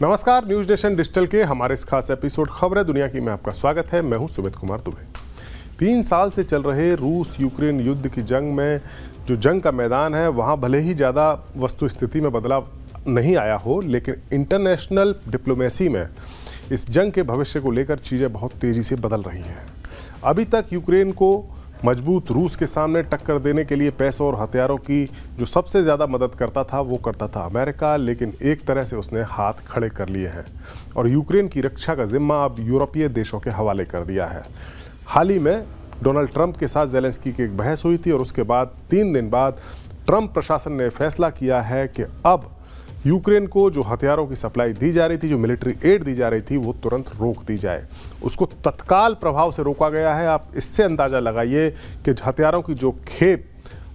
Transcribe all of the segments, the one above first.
नमस्कार, news nation digital के हमारे इस खास एपिसोड खबरें दुनिया की में आपका स्वागत है। मैं हूं सुमित कुमार दुबे। 3 साल से चल रहे रूस यूक्रेन युद्ध की जंग में जो जंग का मैदान है वहां भले ही ज़्यादा वस्तु स्थिति में बदलाव नहीं आया हो, लेकिन इंटरनेशनल डिप्लोमेसी में इस जंग के भविष्य को लेकर चीज़ें बहुत तेज़ी से बदल रही हैं। अभी तक यूक्रेन को मजबूत रूस के सामने टक्कर देने के लिए पैसों और हथियारों की जो सबसे ज़्यादा मदद करता था वो करता था अमेरिका, लेकिन एक तरह से उसने हाथ खड़े कर लिए हैं और यूक्रेन की रक्षा का जिम्मा अब यूरोपीय देशों के हवाले कर दिया है। हाल ही में डोनाल्ड ट्रंप के साथ ज़ेलेंस्की की एक बहस हुई थी और उसके बाद 3 दिन बाद ट्रंप प्रशासन ने फैसला किया है कि अब यूक्रेन को जो हथियारों की सप्लाई दी जा रही थी, जो मिलिट्री एड दी जा रही थी, वो तुरंत रोक दी जाए। उसको तत्काल प्रभाव से रोका गया है। आप इससे अंदाज़ा लगाइए कि हथियारों की जो खेप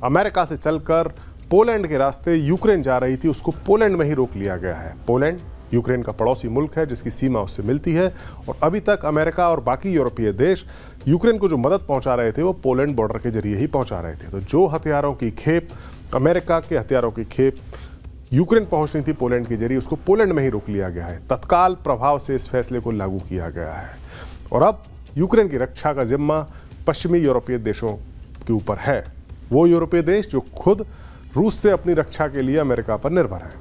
अमेरिका से चलकर पोलैंड के रास्ते यूक्रेन जा रही थी, उसको पोलैंड में ही रोक लिया गया है। पोलैंड यूक्रेन का पड़ोसी मुल्क है जिसकी सीमा उससे मिलती है और अभी तक अमेरिका और बाकी यूरोपीय देश यूक्रेन को जो मदद पहुंचा रहे थे वो पोलैंड बॉर्डर के जरिए ही पहुंचा रहे थे। तो जो हथियारों की खेप, अमेरिका के हथियारों की खेप यूक्रेन पहुंचनी थी पोलैंड के जरिए, उसको पोलैंड में ही रोक लिया गया है। तत्काल प्रभाव से इस फैसले को लागू किया गया है और अब यूक्रेन की रक्षा का जिम्मा पश्चिमी यूरोपीय देशों के ऊपर है। वो यूरोपीय देश जो खुद रूस से अपनी रक्षा के लिए अमेरिका पर निर्भर है।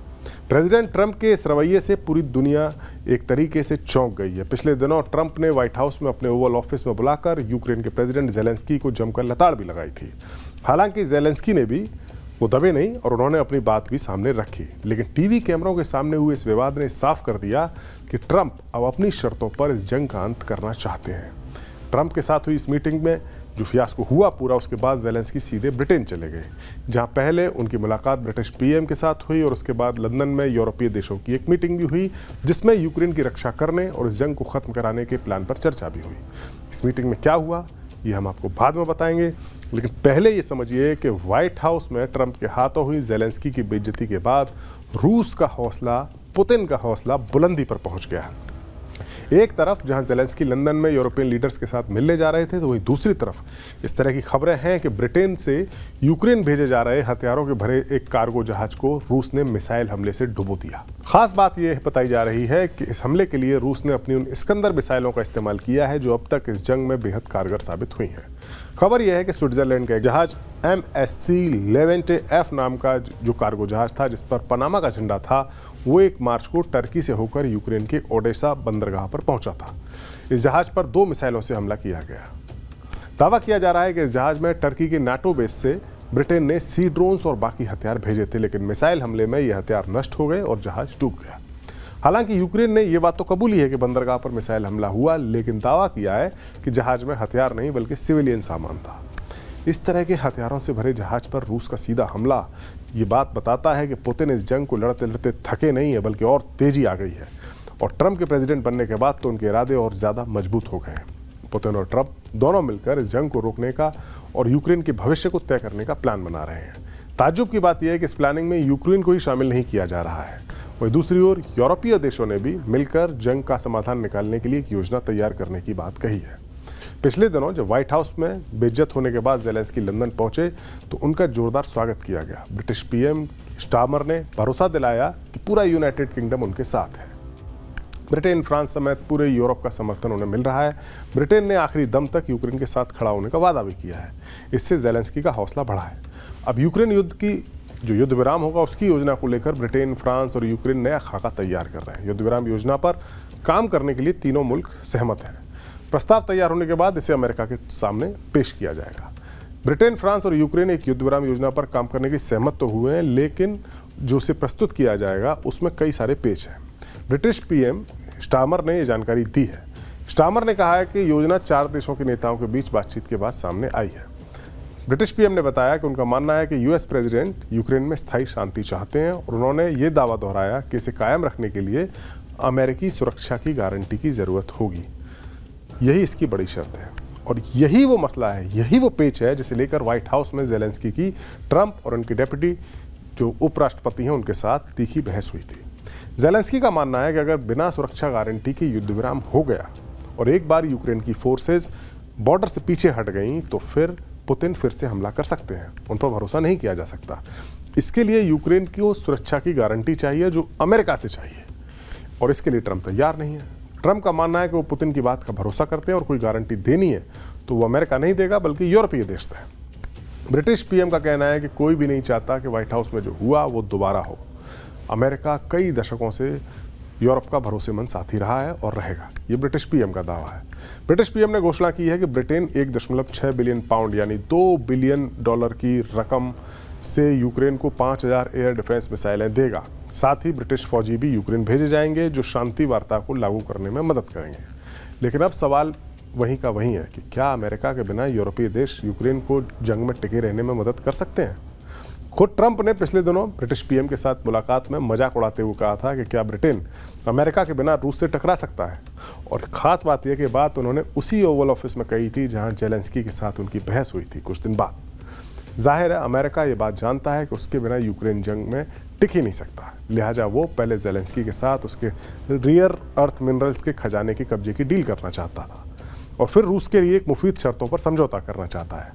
प्रेसिडेंट ट्रंप के इस रवैये से पूरी दुनिया एक तरीके से चौंक गई है। पिछले दिनों ट्रंप ने व्हाइट हाउस में अपने ओवल ऑफिस में बुलाकर यूक्रेन के प्रेसिडेंट ज़ेलेंस्की को जमकर लताड़ भी लगाई थी। हालांकि ज़ेलेंस्की ने भी वो दबे नहीं और उन्होंने अपनी बात भी सामने रखी, लेकिन टीवी कैमरों के सामने हुए इस विवाद ने साफ कर दिया कि ट्रंप अब अपनी शर्तों पर इस जंग का अंत करना चाहते हैं। ट्रंप के साथ हुई इस मीटिंग में जो फियास्को हुआ पूरा, उसके बाद ज़ेलेंस्की सीधे ब्रिटेन चले गए, जहां पहले उनकी मुलाकात ब्रिटिश पीएम के साथ हुई और उसके बाद लंदन में यूरोपीय देशों की एक मीटिंग भी हुई जिसमें यूक्रेन की रक्षा करने और इस जंग को ख़त्म कराने के प्लान पर चर्चा भी हुई। इस मीटिंग में क्या हुआ ये हम आपको बाद में बताएंगे, लेकिन पहले ये समझिए कि व्हाइट हाउस में ट्रंप के हाथों हुई ज़ेलेंस्की की बेइज्जती के बाद रूस का हौसला, पुतिन का हौसला बुलंदी पर पहुंच गया। एक तरफ जहां ज़ेलेंस्की लंदन में यूरोपियन लीडर्स के साथ मिलने जा रहे थे, तो वहीं दूसरी तरफ इस तरह की खबरें हैं कि ब्रिटेन से यूक्रेन भेजे जा रहे हथियारों के भरे एक कार्गो जहाज को रूस ने मिसाइल हमले से डुबो दिया। खास बात यह बताई जा रही है कि इस हमले के लिए रूस ने अपनी उन इस्कंदर मिसाइलों का इस्तेमाल किया है जो अब तक इस जंग में बेहद कारगर साबित हुई हैं। खबर यह है कि स्विट्जरलैंड का एक जहाज MSC लेवेंटे F नाम का जो कार्गो जहाज था जिस पर पनामा का झंडा था, वो 1 मार्च को टर्की से होकर यूक्रेन के ओडेसा बंदरगाह पर पहुंचा था। इस जहाज पर 2 मिसाइलों से हमला किया गया। दावा किया जा रहा है कि इस जहाज में टर्की के नाटो बेस से ब्रिटेन ने सी ड्रोन्स और बाकी हथियार भेजे थे, लेकिन मिसाइल हमले में ये हथियार नष्ट हो गए और जहाज डूब गया। हालांकि यूक्रेन ने यह बात तो कबूली है कि बंदरगाह पर मिसाइल हमला हुआ, लेकिन दावा किया है कि जहाज में हथियार नहीं बल्कि सिविलियन सामान था। इस तरह के हथियारों से भरे जहाज पर रूस का सीधा हमला ये बात बताता है कि पुतिन इस जंग को लड़ते लड़ते थके नहीं है, बल्कि और तेजी आ गई है और ट्रंप के प्रेसिडेंट बनने के बाद तो उनके इरादे और ज़्यादा मजबूत हो गए हैं। पुतिन और ट्रंप दोनों मिलकर इस जंग को रोकने का और यूक्रेन के भविष्य को तय करने का प्लान बना रहे हैं। ताज्जुब की बात यह है कि इस प्लानिंग में यूक्रेन को ही शामिल नहीं किया जा रहा है। वहीं दूसरी ओर यूरोपीय देशों ने भी मिलकर जंग का समाधान निकालने के लिए एक योजना तैयार करने की बात कही है। पिछले दिनों जब व्हाइट हाउस में बेइज्जत होने के बाद ज़ेलेंस्की लंदन पहुंचे तो उनका जोरदार स्वागत किया गया। ब्रिटिश पीएम स्टामर ने भरोसा दिलाया कि पूरा यूनाइटेड किंगडम उनके साथ है। ब्रिटेन, फ्रांस समेत पूरे यूरोप का समर्थन उन्हें मिल रहा है। ब्रिटेन ने आखिरी दम तक यूक्रेन के साथ खड़ा होने का वादा भी किया है। इससे ज़ेलेंस्की का हौसला बढ़ा है। अब यूक्रेन युद्ध की जो युद्ध विराम होगा उसकी योजना को लेकर ब्रिटेन, फ्रांस और यूक्रेन नया खाका तैयार कर रहे हैं। युद्ध विराम योजना पर काम करने के लिए तीनों मुल्क सहमत हैं। प्रस्ताव तैयार होने के बाद इसे अमेरिका के सामने पेश किया जाएगा। ब्रिटेन, फ्रांस और यूक्रेन एक युद्ध विराम योजना पर काम करने की सहमत तो हुए हैं, लेकिन जो उसे प्रस्तुत किया जाएगा उसमें कई सारे पेच हैं। ब्रिटिश पीएम स्टामर ने ये जानकारी दी है। स्टामर ने कहा है कि योजना 4 देशों के नेताओं के बीच बातचीत के बाद सामने आई है। ब्रिटिश पीएम ने बताया कि उनका मानना है कि यूएस प्रेसिडेंट यूक्रेन में स्थायी शांति चाहते हैं और उन्होंने ये दावा दोहराया कि इसे कायम रखने के लिए अमेरिकी सुरक्षा की गारंटी की ज़रूरत होगी। यही इसकी बड़ी शर्त है और यही वो मसला है, यही वो पेच है जिसे लेकर व्हाइट हाउस में ज़ेलेंस्की की ट्रंप और उनकी डेप्यूटी जो उपराष्ट्रपति हैं उनके साथ तीखी बहस हुई थी। ज़ेलेंस्की का मानना है कि अगर बिना सुरक्षा गारंटी के युद्ध विराम हो गया और एक बार यूक्रेन की फोर्सेस बॉर्डर से पीछे हट गई तो फिर पुतिन फिर से हमला कर सकते हैं। उन पर भरोसा नहीं किया जा सकता। इसके लिए यूक्रेन को सुरक्षा की गारंटी चाहिए जो अमेरिका से चाहिए। और इसके लिए ट्रंप तैयार नहीं है। ट्रंप का मानना है कि वो पुतिन की बात का भरोसा करते हैं और कोई गारंटी देनी है तो वो अमेरिका नहीं देगा बल्कि यूरोपीय देश दें। ब्रिटिश पीएम का कहना है कि कोई भी नहीं चाहता कि व्हाइट हाउस में जो हुआ वो दोबारा हो। अमेरिका कई दशकों से यूरोप का भरोसेमंद साथी रहा है और रहेगा, ये ब्रिटिश पीएम का दावा है। ब्रिटिश पीएम ने घोषणा की है कि ब्रिटेन 1.6 बिलियन पाउंड यानी $2 बिलियन की रकम से यूक्रेन को 5000 एयर डिफेंस मिसाइलें देगा। साथ ही ब्रिटिश फौजी भी यूक्रेन भेजे जाएंगे जो शांति वार्ता को लागू करने में मदद करेंगे। लेकिन अब सवाल वहीं का वहीं है कि क्या अमेरिका के बिना यूरोपीय देश यूक्रेन को जंग में टिके रहने में मदद कर सकते हैं? खुद ट्रंप ने पिछले दिनों ब्रिटिश पीएम के साथ मुलाकात में मजाक उड़ाते हुए कहा था कि क्या ब्रिटेन अमेरिका के बिना रूस से टकरा सकता है। और ख़ास बात यह कि बात उन्होंने उसी ओवल ऑफिस में कही थी जहां जेलेंस्की के साथ उनकी बहस हुई थी कुछ दिन बाद। जाहिर है अमेरिका ये बात जानता है कि उसके बिना यूक्रेन जंग में टिक ही नहीं सकता, लिहाजा वो पहले जेलेंस्की के साथ उसके रियर अर्थ मिनरल्स के खजाने के कब्जे की डील करना चाहता था और फिर रूस के लिए एक मुफीद शर्तों पर समझौता करना चाहता है।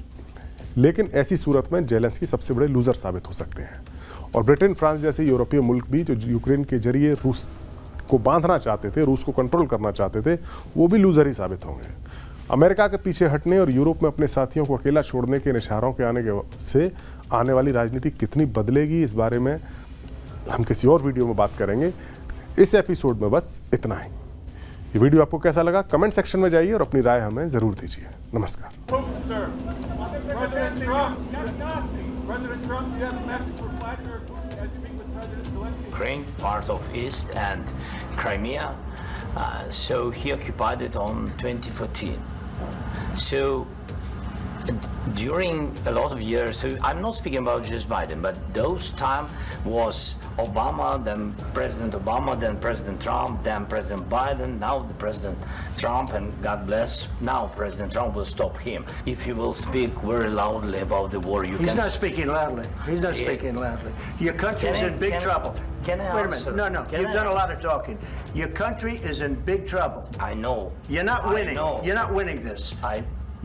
लेकिन ऐसी सूरत में जेलेंस्की सबसे बड़े लूजर साबित हो सकते हैं और ब्रिटेन, फ्रांस जैसे यूरोपीय मुल्क भी जो यूक्रेन के जरिए रूस को बांधना चाहते थे, रूस को कंट्रोल करना चाहते थे, वो भी लूजर ही साबित होंगे। अमेरिका के पीछे हटने और यूरोप में अपने साथियों को अकेला छोड़ने के इशारों के से आने वाली राजनीति कितनी बदलेगी, इस बारे में हम किसी और वीडियो में बात करेंगे। इस एपिसोड में बस इतना ही। ये वीडियो आपको कैसा लगा कमेंट सेक्शन में जाइए और अपनी राय हमें ज़रूर दीजिए। नमस्कार। Ukraine, part of East and Crimea, so he occupied it on 2014. So during a lot of years, so I'm not speaking about just Biden, but those time was Obama, then President Obama, then President Trump, then President Biden, now the President Trump, and God bless, now President Trump will stop him. If he will speak very loudly about the war, you He's can... not speaking loudly. He's not speaking loudly. Your country is in big trouble. Can I Wait a answer? minute. No. You've done a lot of talking. Your country is in big trouble. I know. You're not winning. I know. You're not winning this.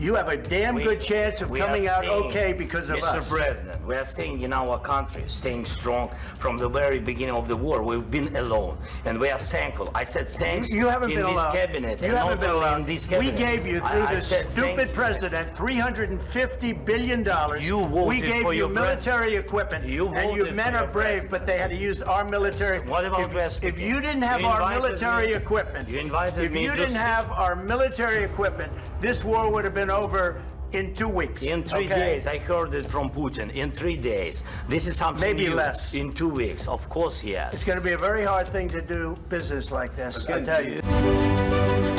You have a damn We- good chance of we coming are out staying, okay because of Mr. us. President, we are staying in our country, staying strong from the very beginning of the war. We've been alone, and we are thankful. I said thanks You haven't in been this allowed. cabinet. You and haven't not been only allowed. in this We cabinet. gave you through I this said thank stupid you. president $350 billion. You voted we gave for you your military equipment, You and you voted men for are your brave, but they had to use our military. What about West If Virginia? you didn't have You our invited military me- equipment, You invited if me you to didn't speak. have our military equipment, this war would have been over in 2 weeks. In 3 okay? days, I heard it from Putin. In 3 days, this is something Maybe new. less. In 2 weeks, of course, yes. It's going to be a very hard thing to do business like this, I tell you.